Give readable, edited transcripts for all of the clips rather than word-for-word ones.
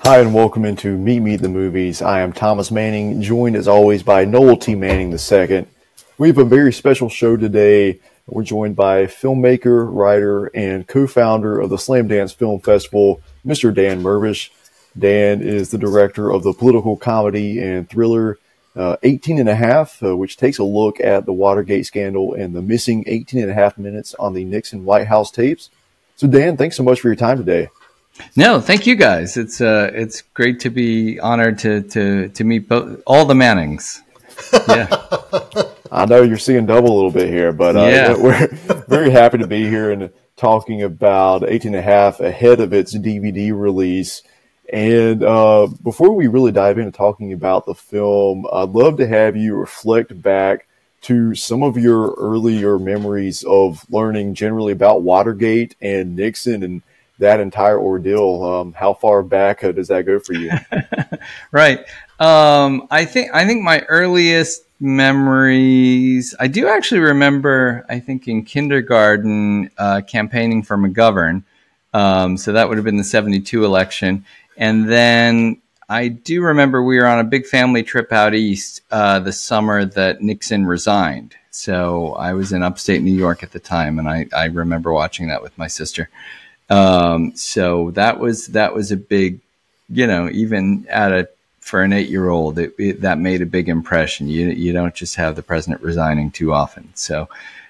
Hi, and welcome into Meet Me at the Movies. I am Thomas Manning, joined as always by Noel T. Manning II. We have a very special show today. We're joined by filmmaker, writer, and co-founder of the Slam Dance Film Festival, Mr. Dan Mirvish. Dan is the director of the political comedy and thriller 18 and a Half, which takes a look at the Watergate scandal and the missing 18 and a half minutes on the Nixon White House tapes. So Dan, thanks so much for your time today. No, thank you guys. It's great to be honored to meet all the Mannings. Yeah. I know you're seeing double a little bit here, but yeah. We're very happy to be here and talking about 18 and a Half ahead of its DVD release. And before we really dive into talking about the film, I'd love to have you reflect back to some of your earlier memories of learning generally about Watergate and Nixon and that entire ordeal. How far back does that go for you? Right. I think my earliest memories, I do actually remember, I think in kindergarten, campaigning for McGovern. So that would have been the 72 election. And then I do remember we were on a big family trip out east the summer that Nixon resigned. So I was in upstate New York at the time, and I remember watching that with my sister. So that was a big, even for an 8-year-old, that made a big impression. You don't just have the president resigning too often. So,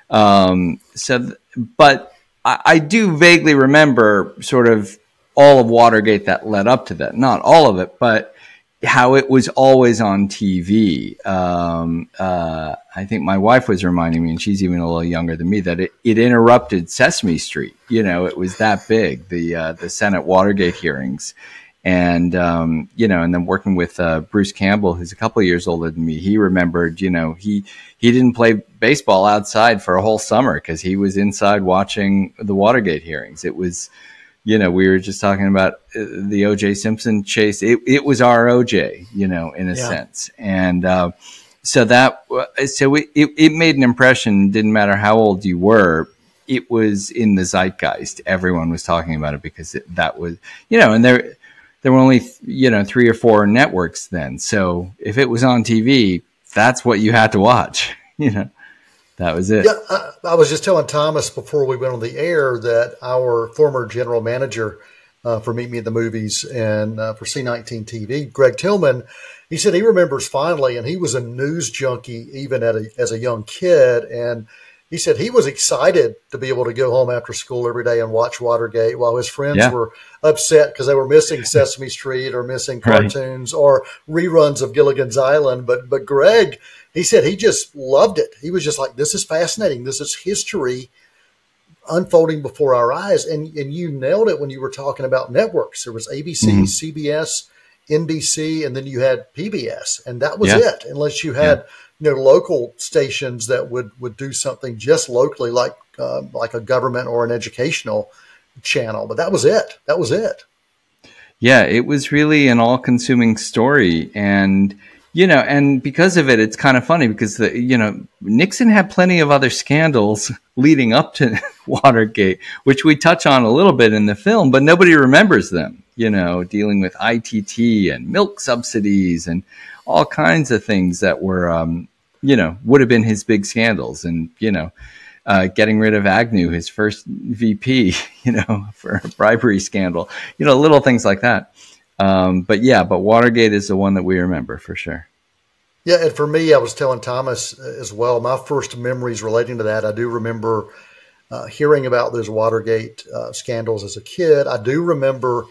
but I do vaguely remember sort of all of Watergate that led up to that. Not all of it, but how it was always on TV. I think my wife was reminding me, and she's even a little younger than me, that it interrupted Sesame Street. It was that big, the Senate Watergate hearings. And, and then working with Bruce Campbell, who's a couple of years older than me, he remembered, he didn't play baseball outside for a whole summer because he was inside watching the Watergate hearings. It was, we were just talking about the O.J. Simpson chase. It was our O.J., in a sense. And so it made an impression. Didn't matter how old you were. It was in the zeitgeist. Everyone was talking about it because that was, and there were only, 3 or 4 networks then. So if it was on TV, that's what you had to watch, That was it. Yeah, I was just telling Thomas before we went on the air that our former general manager for Meet Me at the Movies and for C19 TV, Greg Tillman, he said he remembers fondly, and he was a news junkie even as a young kid, and he said he was excited to be able to go home after school every day and watch Watergate while his friends were upset because they were missing Sesame Street or missing cartoons or reruns of Gilligan's Island. But Greg, he said he just loved it. He was just like, this is fascinating. This is history unfolding before our eyes. And you nailed it when you were talking about networks. There was ABC, CBS, NBC, and then you had PBS. And that was it, unless you had local stations that would do something just locally, like a government or an educational channel. But that was it. That was it. Yeah, it was really an all-consuming story. And and because of it, it's kind of funny because Nixon had plenty of other scandals leading up to Watergate, which we touch on a little bit in the film, but nobody remembers them, dealing with ITT and milk subsidies and all kinds of things that were, would have been his big scandals. And, getting rid of Agnew, his first VP, for a bribery scandal, little things like that. But Watergate is the one that we remember for sure. Yeah. And for me, I was telling Thomas as well, my first memories relating to that, I do remember hearing about those Watergate scandals as a kid. I do remember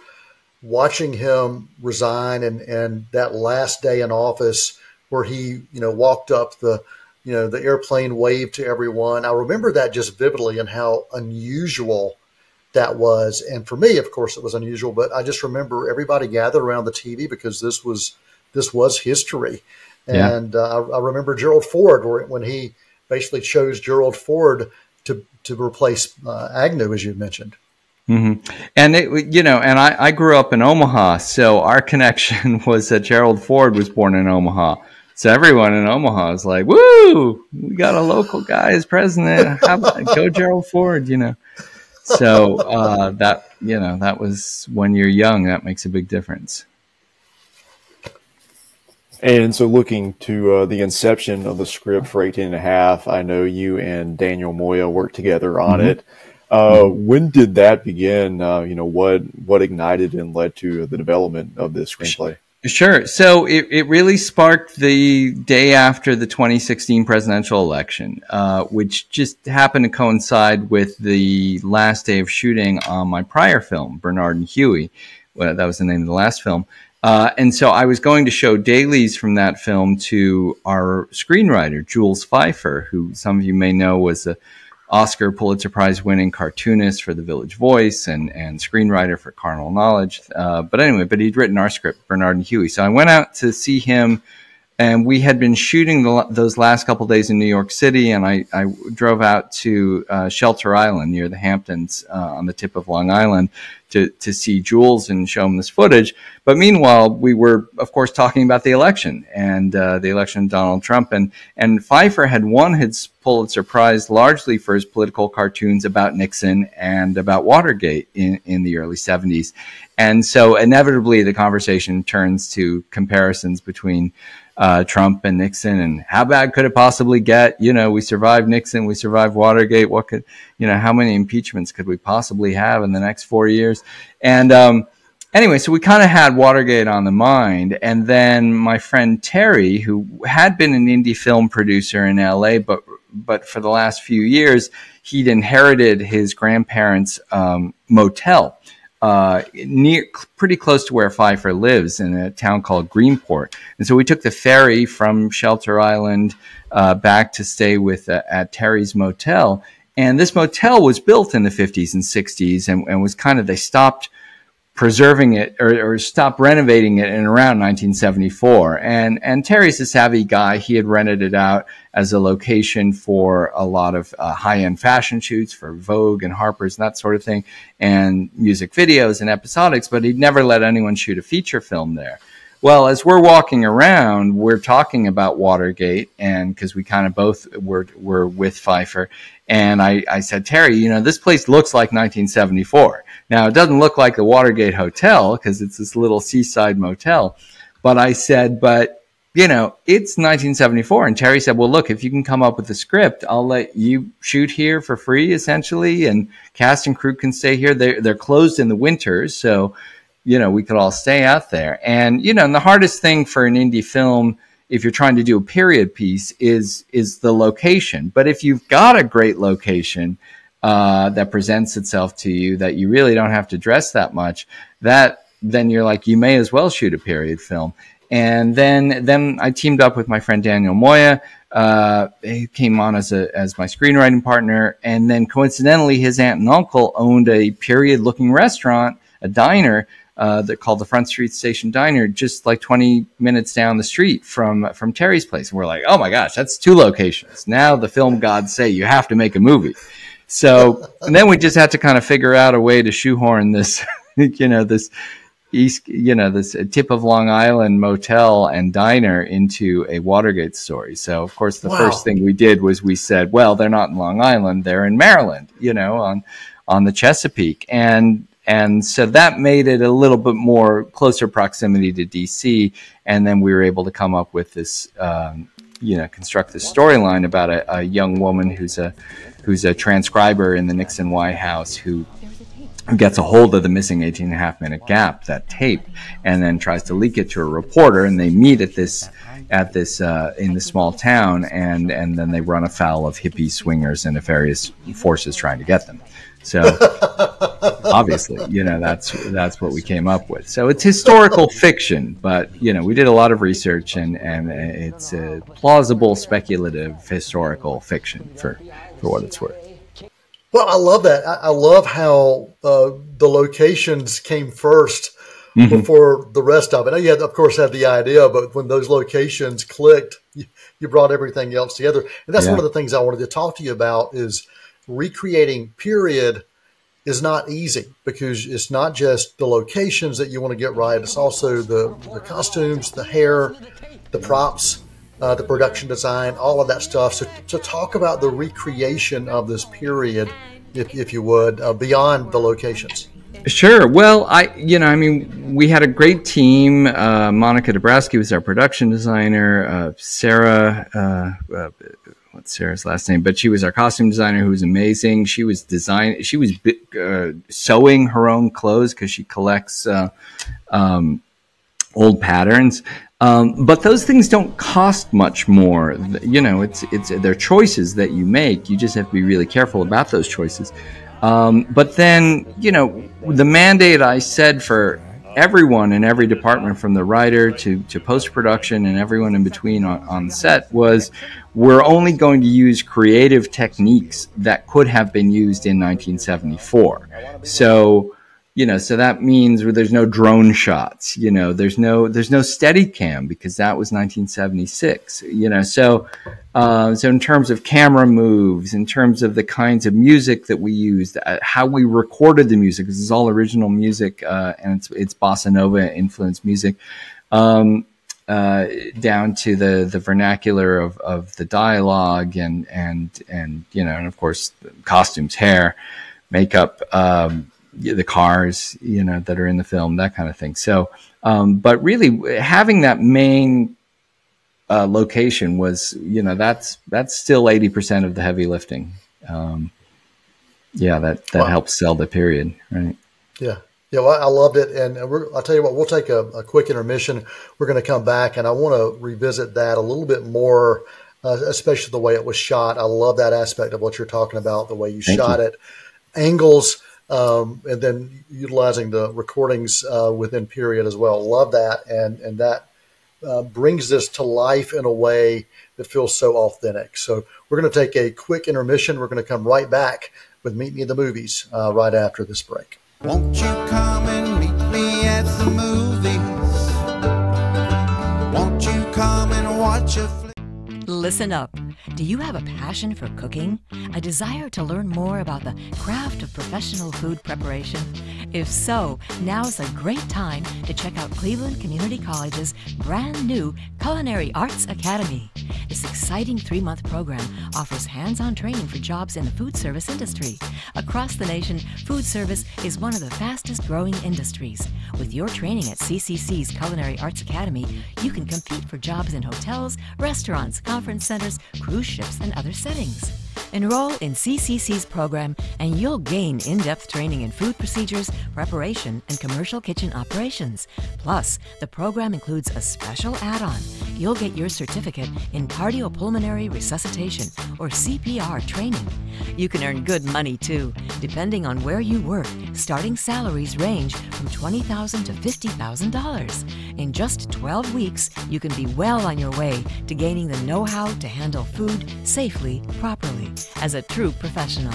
watching him resign and that last day in office where he, walked up the airplane, waved to everyone. I remember that just vividly and how unusual that was. And for me, of course, it was unusual, but I just remember everybody gathered around the TV because this was history. And I remember Gerald Ford, when he basically chose Gerald Ford to replace Agnew, as you mentioned. Mm-hmm. And and I grew up in Omaha, so our connection was that Gerald Ford was born in Omaha. So everyone in Omaha is like, "Woo, we got a local guy as president. How about go Gerald Ford?" So that was when you're young, that makes a big difference. And so looking to the inception of the script for 18 and a half, I know you and Daniel Moya worked together on it. When did that begin? What ignited and led to the development of this screenplay? Sure. So it really sparked the day after the 2016 presidential election, which just happened to coincide with the last day of shooting on my prior film, Bernard and Huey. Well, that was the name of the last film. And so I was going to show dailies from that film to our screenwriter, Jules Feiffer, who some of you may know was a Oscar Pulitzer Prize winning cartoonist for The Village Voice and screenwriter for Carnal Knowledge. But he'd written our script, Bernard and Huey. So I went out to see him, and we had been shooting those last couple of days in New York City, and I drove out to Shelter Island near the Hamptons on the tip of Long Island to see Jules and show him this footage. But meanwhile, we were, of course, talking about the election and the election of Donald Trump. And Pfeiffer had won his Pulitzer Prize largely for his political cartoons about Nixon and about Watergate in the early 70s. And so inevitably the conversation turns to comparisons between Trump and Nixon, and how bad could it possibly get? We survived Nixon, we survived Watergate. What could, how many impeachments could we possibly have in the next 4 years? And anyway, so we kind of had Watergate on the mind. And then my friend Terry, who had been an indie film producer in LA, but for the last few years, he'd inherited his grandparents' motel pretty close to where Pfeiffer lives in a town called Greenport. And so we took the ferry from Shelter Island back to stay at Terry's motel. And this motel was built in the 50s and 60s and was they stopped preserving it or stopped renovating it in around 1974. And Terry's a savvy guy. He had rented it out as a location for a lot of high-end fashion shoots for Vogue and Harper's and that sort of thing, and music videos and episodics, but he'd never let anyone shoot a feature film there. Well, as we're walking around, we're talking about Watergate, and because we kind of both were with Pfeiffer, and I said, Terry, this place looks like 1974. Now, it doesn't look like the Watergate Hotel because it's this little seaside motel, but I said, it's 1974. And Terry said, well, look, if you can come up with a script, I'll let you shoot here for free, essentially, and cast and crew can stay here. They're closed in the winters, so we could all stay out there. And, and the hardest thing for an indie film, if you're trying to do a period piece, is the location. But if you've got a great location that presents itself to you, that you really don't have to dress that much, then you're like, you may as well shoot a period film. And then I teamed up with my friend Daniel Moya. He came on as my screenwriting partner. And then coincidentally, his aunt and uncle owned a period-looking restaurant, a diner, that called the Front Street Station Diner, just like 20 minutes down the street from Terry's place. And we're like, oh my gosh, that's 2 locations. Now the film gods say you have to make a movie. So, and then we just had to kind of figure out a way to shoehorn this, this tip of Long Island motel and diner into a Watergate story. So, of course, the first thing we did was we said, well, they're not in Long Island, they're in Maryland, on the Chesapeake. And so that made it a little bit more closer proximity to DC. And then we were able to come up with this, construct this storyline about a young woman who's a transcriber in the Nixon White House who gets a hold of the missing 18.5-minute gap, that tape, and then tries to leak it to a reporter. And they meet at this in the small town, and then they run afoul of hippie swingers and nefarious forces trying to get them. So obviously, that's what we came up with. So it's historical fiction, but we did a lot of research, and it's a plausible, speculative historical fiction for what it's worth. Well, I love that. I love how the locations came first before the rest of it. Now, you had, of course, had the idea, but when those locations clicked, you brought everything else together. And that's one of the things I wanted to talk to you about is recreating period is not easy because it's not just the locations that you want to get right. It's also the costumes, the hair, the props, the production design, all of that stuff. So to talk about the recreation of this period, if you would, beyond the locations. Sure. Well, I mean, we had a great team. Monica Dabrowski was our production designer. Sarah, what's Sarah's last name? But she was our costume designer, who was amazing. She was sewing her own clothes because she collects old patterns. But those things don't cost much more. You know, they're choices that you make. You just have to be really careful about those choices. But then, you know, the mandate I said for everyone in every department, from the writer to post-production and everyone in between on set, was we're only going to use creative techniques that could have been used in 1974. So, you know, so that means there's no drone shots, you know, there's no Steadicam because that was 1976, you know, so in terms of camera moves, in terms of the kinds of music that we used, how we recorded the music, this is all original music, and it's bossa nova influenced music, down to the vernacular of the dialogue and you know, and of course costumes, hair, makeup, the cars, you know, that are in the film, that kind of thing. So, but really having that main location was, you know, that's still 80% of the heavy lifting. Yeah, that Wow. helps sell the period, right? Yeah. Yeah, well, I loved it. And I'll tell you what, we'll take a quick intermission. We're going to come back, and I want to revisit that a little bit more, especially the way it was shot. I love that aspect of what you're talking about, the way you shot it, angles, and then utilizing the recordings within period as well. Love that. And that brings this to life in a way that feels so authentic. So we're going to take a quick intermission. We're going to come right back with Meet Me at the Movies right after this break. Won't you come and meet me at the movies? Won't you come and watch a flick? Listen up. Do you have a passion for cooking? A desire to learn more about the craft of professional food preparation? If so, now's a great time to check out Cleveland Community College's brand new Culinary Arts Academy. This exciting 3-month program offers hands-on training for jobs in the food service industry. Across the nation, food service is one of the fastest growing industries. With your training at CCC's Culinary Arts Academy, you can compete for jobs in hotels, restaurants, conference centers, cruise ships, and other settings. Enroll in CCC's program and you'll gain in-depth training in food procedures, preparation, and commercial kitchen operations. Plus, the program includes a special add-on. You'll get your certificate in cardiopulmonary resuscitation, or CPR training. You can earn good money too. Depending on where you work, starting salaries range from $20,000 to $50,000. In just 12 weeks, you can be well on your way to gaining the know-how to handle food safely, properly, as a true professional.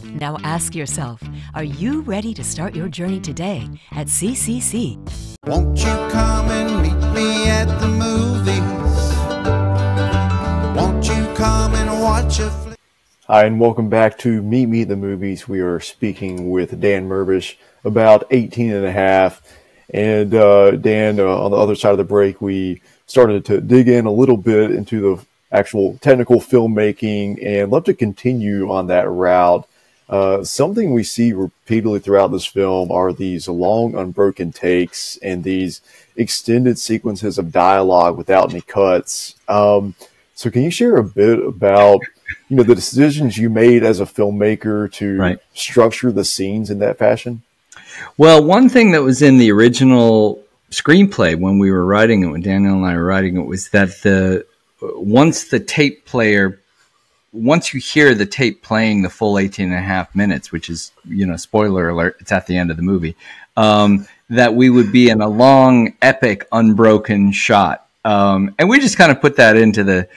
Now ask yourself, are you ready to start your journey today at CCC? Won't you come and meet me at the movies? Won't you come and watch a flick? Hi, and welcome back to Meet Me at the Movies. We are speaking with Dan Mirvish about 18 and a half. And Dan, on the other side of the break, we started to dig in a little bit into the actual technical filmmaking, and love to continue on that route. Something we see repeatedly throughout this film are these long unbroken takes and these extended sequences of dialogue without any cuts. So can you share a bit about, you know, the decisions you made as a filmmaker to structure the scenes in that fashion? Well, one thing that was in the original screenplay when we were writing it, when Daniel and I were writing it, was that once you hear the tape playing the full 18 and a half minutes, which is, you know, spoiler alert, it's at the end of the movie, that we would be in a long, epic, unbroken shot. And we just kind of put that into the,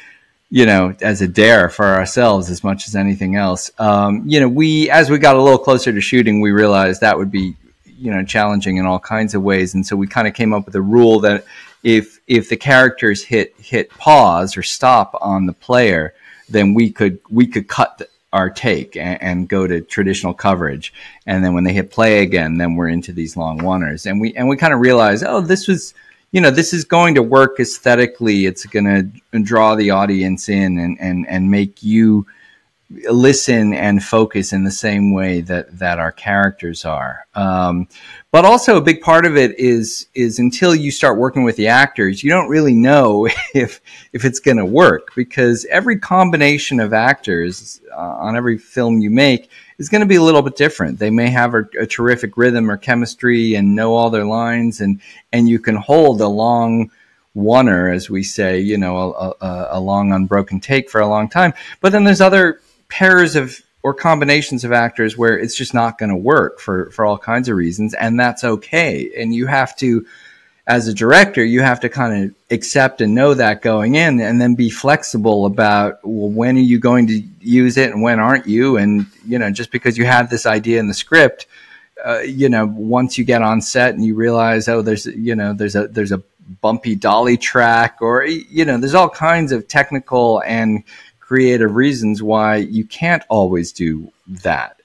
you know, as a dare for ourselves as much as anything else. You know, as we got a little closer to shooting, we realized that would be, you know, challenging in all kinds of ways. And so we kind of came up with a rule that if the characters hit pause or stop on the player, then we could cut our take and go to traditional coverage. And then when they hit play again, then we're into these long oneers. And we kind of realized, oh, this is going to work aesthetically. It's going to draw the audience in and make you listen and focus in the same way that our characters are. But also a big part of it is until you start working with the actors, you don't really know if it's going to work, because every combination of actors on every film you make is going to be a little bit different. They may have a terrific rhythm or chemistry and know all their lines, and you can hold a long oneer, as we say, you know, a long unbroken take for a long time. But then there's other pairs of or combinations of actors where it's just not going to work for all kinds of reasons, and that's okay. And you have to, as a director, you have to kind of accept and know that going in, and then be flexible about, well, when are you going to use it and when aren't you? And, you know, just because you have this idea in the script, you know, once you get on set and you realize, oh, there's a bumpy dolly track, or, you know, there's all kinds of technical and creative reasons why you can't always do that.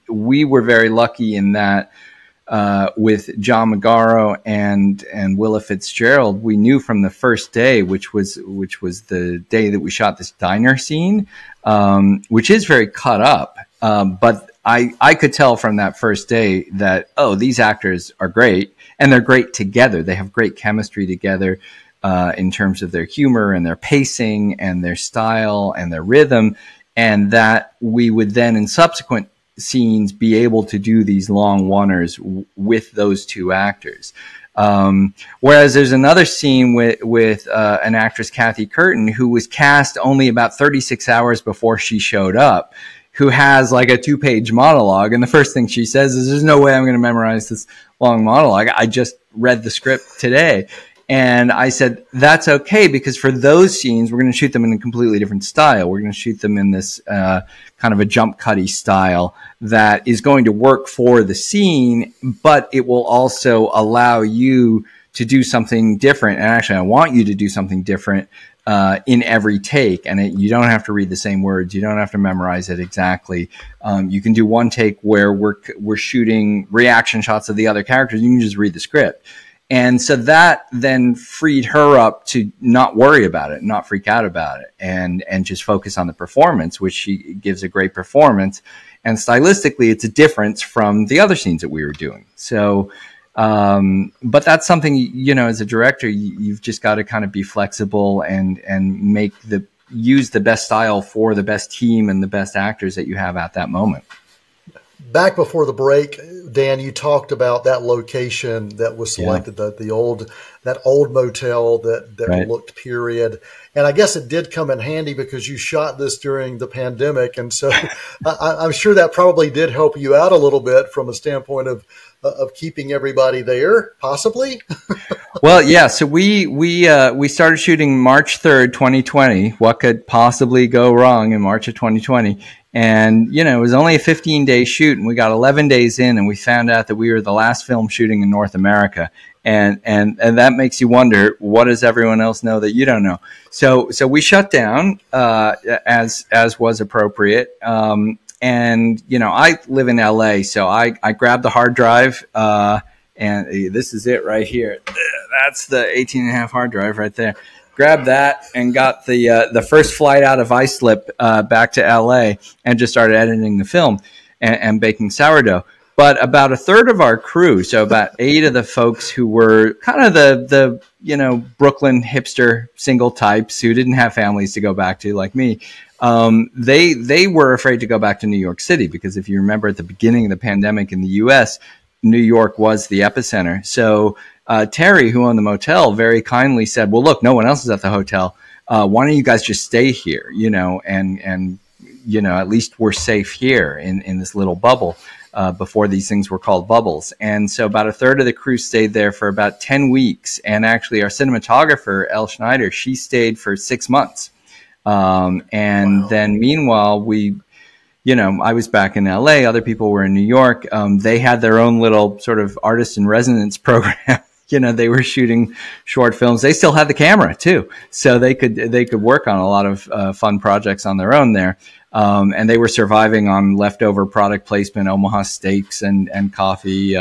We were very lucky in that with John Magaro and Willa Fitzgerald, we knew from the first day, which was the day that we shot this diner scene, which is very cut up. But I could tell from that first day that, oh, these actors are great, and they're great together. They have great chemistry together. In terms of their humor and their pacing and their style and their rhythm, and that we would then in subsequent scenes be able to do these long oneers with those two actors. Whereas there's another scene with an actress, Kathy Curtin, who was cast only about 36 hours before she showed up, who has like a 2-page monologue. And the first thing she says is, there's no way I'm going to memorize this long monologue. I just read the script today. And I said, that's okay, because for those scenes, we're going to shoot them in a completely different style. We're going to shoot them in this kind of a jump cutty style that is going to work for the scene, but it will also allow you to do something different. And actually, I want you to do something different in every take. And you don't have to read the same words. You don't have to memorize it exactly. You can do one take where we're shooting reaction shots of the other characters. You can just read the script. And so that then freed her up to not worry about it, not freak out about it, and just focus on the performance, which she gives a great performance. And stylistically, it's a difference from the other scenes that we were doing. So, but that's something, you know, as a director, you've just got to kind of be flexible and use the best style for the best team and the best actors that you have at that moment. Back before the break, Dan, you talked about that location that was selected, that old motel that right. looked period. And I guess it did come in handy because you shot this during the pandemic. And so I'm sure that probably did help you out a little bit from a standpoint of keeping everybody there, possibly. Well, yeah. So we started shooting March 3rd, 2020. What could possibly go wrong in March of 2020? And, you know, it was only a 15-day shoot, and we got 11 days in, and we found out that we were the last film shooting in North America. And that makes you wonder, what does everyone else know that you don't know? So we shut down, as was appropriate. And, you know, I live in LA, so I grabbed the hard drive, and this is it right here. That's the 18.5 hard drive right there. Grabbed that and got the first flight out of Islip back to LA and just started editing the film and baking sourdough. But about a third of our crew, so about 8 of the folks who were kind of the you know, Brooklyn hipster single types who didn't have families to go back to like me, they were afraid to go back to New York City, because if you remember at the beginning of the pandemic in the US, New York was the epicenter. So Terry, who owned the motel, very kindly said, well, look, no one else is at the hotel. Why don't you guys just stay here, you know, and you know, at least we're safe here in this little bubble before these things were called bubbles. And so about a third of the crew stayed there for about 10 weeks. And actually our cinematographer, Elle Schneider, she stayed for 6 months. And wow. Then meanwhile, you know, I was back in LA, other people were in New York. They had their own little sort of artist in residence program. You know, they were shooting short films. They still had the camera too. So they could work on a lot of fun projects on their own there. And they were surviving on leftover product placement, Omaha steaks and coffee,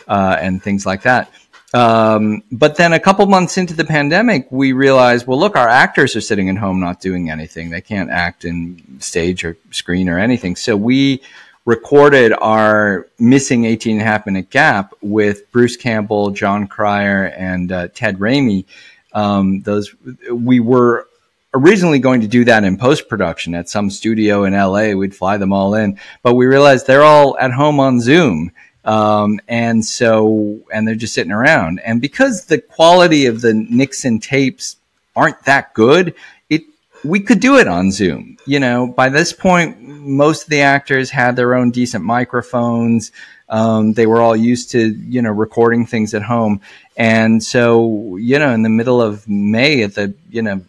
and things like that. But then a couple months into the pandemic, we realized, well, look, our actors are sitting at home not doing anything. They can't act in stage or screen or anything. So we recorded our missing 18.5-minute gap with Bruce Campbell, John Cryer, and Ted Raimi. We were originally going to do that in post-production at some studio in LA. We'd fly them all in, but we realized they're all at home on Zoom. And they're just sitting around. And because the quality of the Nixon tapes aren't that good, we could do it on Zoom. By this point, most of the actors had their own decent microphones. They were all used to, recording things at home. And so, in the middle of May at the,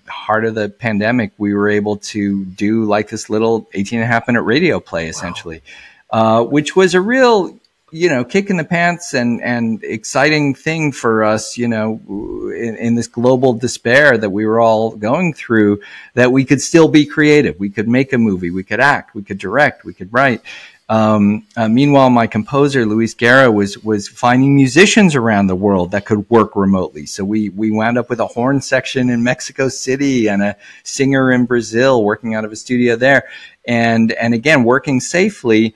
heart of the pandemic, we were able to do like this little 18.5-minute radio play, essentially, which was a real, kick in the pants and exciting thing for us, in this global despair that we were all going through, that we could still be creative. We could make a movie, we could act, we could direct, we could write. Meanwhile, my composer, Luis Guerra, was finding musicians around the world that could work remotely. So we wound up with a horn section in Mexico City and a singer in Brazil working out of a studio there. And again, working safely,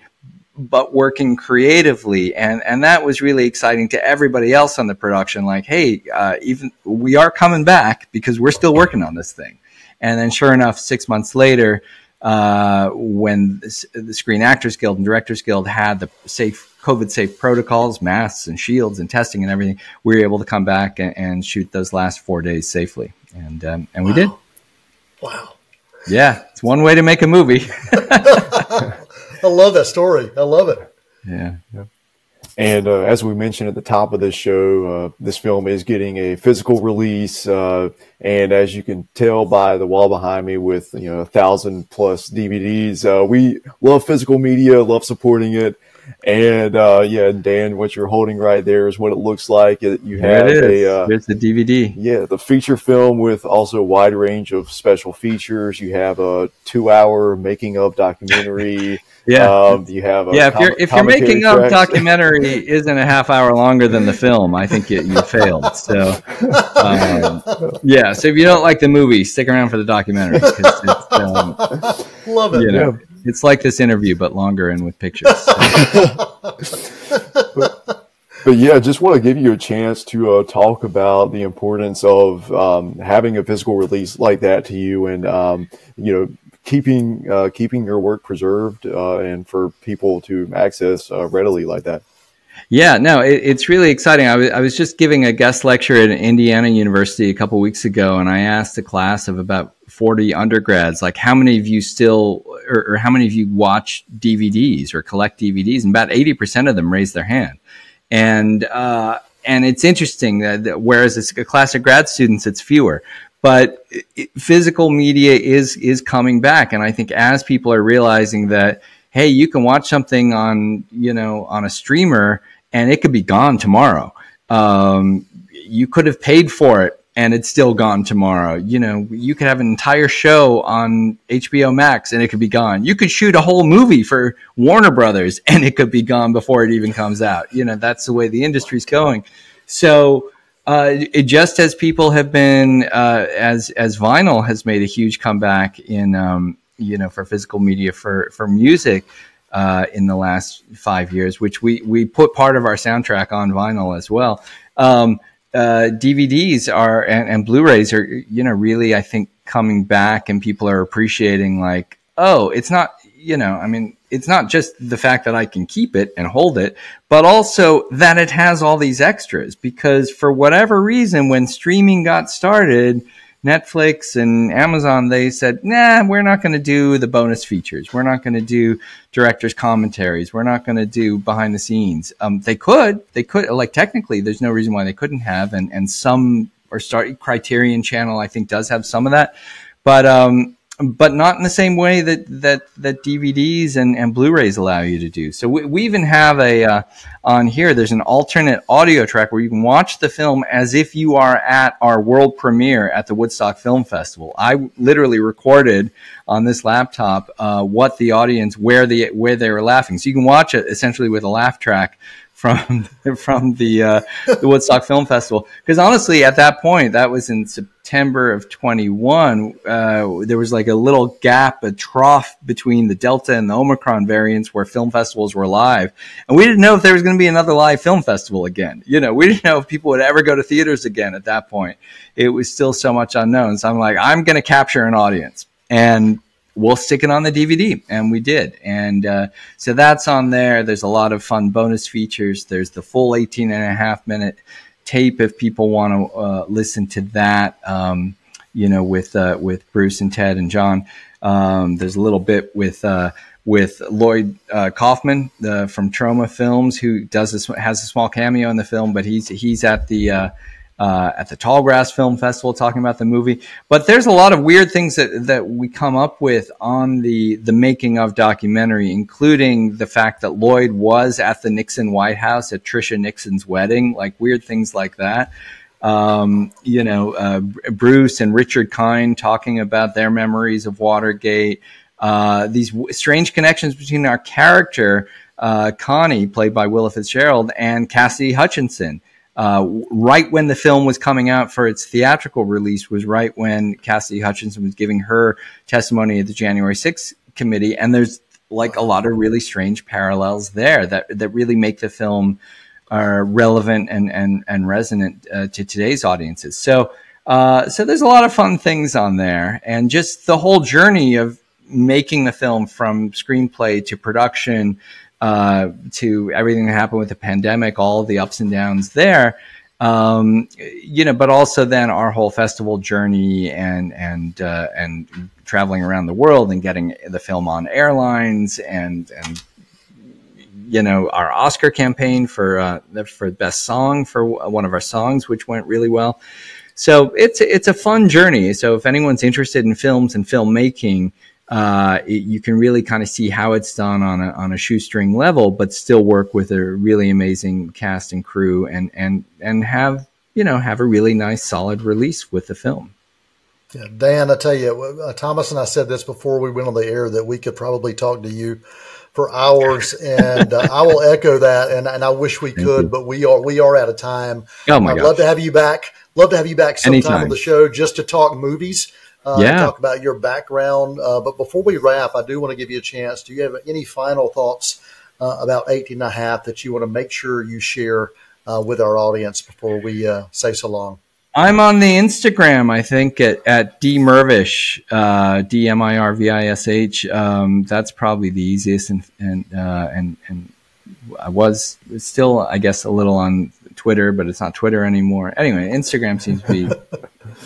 but working creatively. And that was really exciting to everybody else on the production. Like, hey, even we are coming back because we're still working on this thing. And then sure enough, 6 months later, when the Screen Actors Guild and Directors Guild had the COVID safe protocols, masks and shields and testing and everything, we were able to come back and shoot those last 4 days safely. And we did. Wow. Yeah. It's one way to make a movie. I love that story. I love it. Yeah. And as we mentioned at the top of this show, this film is getting a physical release. And as you can tell by the wall behind me with, 1,000+ DVDs, we love physical media, love supporting it. And Dan, what you're holding right there is what it looks like. You have Here's the DVD. Yeah, the feature film with also a wide range of special features. You have a 2-hour making of documentary. Yeah. You have if your making of documentary isn't a half hour longer than the film, I think you failed. So so if you don't like the movie, stick around for the documentary. It's, love it. It's like this interview, but longer and with pictures. But yeah, just want to give you a chance to talk about the importance of having a physical release like that to you, and keeping your work preserved and for people to access readily like that. Yeah, no, it's really exciting. I was just giving a guest lecture at Indiana University a couple weeks ago, and I asked a class of about 40 undergrads, like, how many of you still, or how many of you watch DVDs or collect DVDs? And about 80% of them raised their hand. And it's interesting that whereas it's a class of grad students, it's fewer. But physical media is coming back, and I think as people are realizing that, hey, you can watch something on a streamer and it could be gone tomorrow. You could have paid for it and it's still gone tomorrow. You could have an entire show on HBO Max and it could be gone. You could shoot a whole movie for Warner Brothers and it could be gone before it even comes out. That's the way the industry's going. So it just as people have been, as vinyl has made a huge comeback in, for physical media, for music, in the last 5 years, which we put part of our soundtrack on vinyl as well. DVDs are, and Blu-rays are, really, I think, coming back, and people are appreciating, like, oh, it's not, it's not just the fact that I can keep it and hold it, but also that it has all these extras, because for whatever reason, when streaming got started, Netflix and Amazon, they said, nah, we're not going to do the bonus features. We're not going to do director's commentaries. We're not going to do behind the scenes. They could, like, technically, there's no reason why they couldn't have. And some, or Criterion Channel, I think, does have some of that. But but not in the same way that DVDs and Blu-rays allow you to do. So we even have on here, there's an alternate audio track where you can watch the film as if you are at our world premiere at the Woodstock Film Festival. I literally recorded on this laptop what the audience, where they were laughing. So you can watch it essentially with a laugh track from the Woodstock Film Festival. Because honestly, at that point, that was in September of 21, there was like a little gap, a trough between the Delta and the Omicron variants where film festivals were live. And we didn't know if there was going to be another live film festival again. You know, we didn't know if people would ever go to theaters again at that point. It was still so much unknown. So I'm like, I'm going to capture an audience. And we'll stick it on the DVD, and we did. And so that's on there. There's a lot of fun bonus features. There's the full 18.5-minute tape if people want to listen to that, you know, with Bruce and Ted and John. There's a little bit with Lloyd Kaufman from Troma Films, who has a small cameo in the film, but he's at the Tallgrass Film Festival talking about the movie. But there's a lot of weird things that we come up with on the making of documentary, including the fact that Lloyd was at the Nixon White House at Tricia Nixon's wedding, like weird things like that. You know, Bruce and Richard Kind talking about their memories of Watergate. These strange connections between our character, Connie, played by Willa Fitzgerald, and Cassidy Hutchinson. Right when the film was coming out for its theatrical release was right when Cassidy Hutchinson was giving her testimony at the January 6th committee. And there's like a lot of really strange parallels there that really make the film relevant and resonant to today's audiences. So there's a lot of fun things on there, and just the whole journey of making the film from screenplay to production, to everything that happened with the pandemic, all the ups and downs there, you know, but also then our whole festival journey and traveling around the world and getting the film on airlines and you know, our Oscar campaign for best song for one of our songs, which went really well. So it's a fun journey. So if anyone's interested in films and filmmaking, you can really kind of see how it's done on a shoestring level, but still work with a really amazing cast and crew and have a really nice, solid release with the film. Yeah, Dan, I tell you, Thomas and I said this before we went on the air, that we could probably talk to you for hours, and I will echo that. And I wish we could, but we are out of time. Oh my gosh. I'd love to have you back. Love to have you back sometime Anytime. on the show just to talk movies. Talk about your background. But before we wrap, I do want to give you a chance. Do you have any final thoughts about 18.5 that you want to make sure you share with our audience before we say so long? I'm on the Instagram, I think, at D Mirvish, DMIRVISH. That's probably the easiest, and I was still, I guess, a little on Twitter, but it's not Twitter anymore. Anyway, Instagram seems to be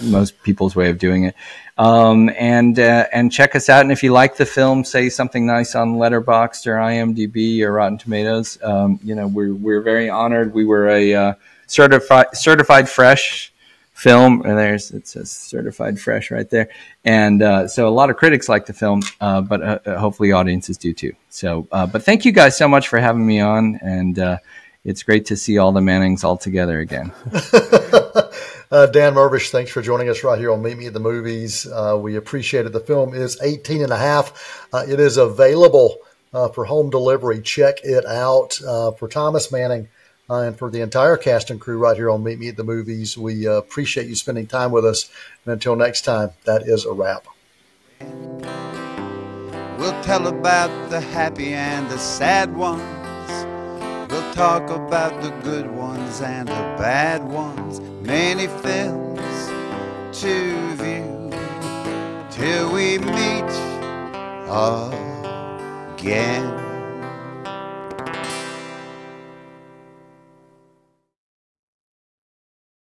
most people's way of doing it. And check us out. And if you like the film, say something nice on Letterboxd or IMDb or Rotten Tomatoes. You know, we're very honored. We were a certified fresh film, and it says certified fresh right there. And so a lot of critics like the film, but hopefully audiences do too. So, but thank you guys so much for having me on, and it's great to see all the Mannings all together again. Dan Mirvish, thanks for joining us right here on Meet Me at the Movies. We appreciate it. The film is 18.5. It is available for home delivery. Check it out. For Thomas Manning and for the entire cast and crew right here on Meet Me at the Movies, we appreciate you spending time with us. And until next time, that is a wrap. We'll tell about the happy and the sad ones. We'll talk about the good ones and the bad ones. Many films to view till we meet again.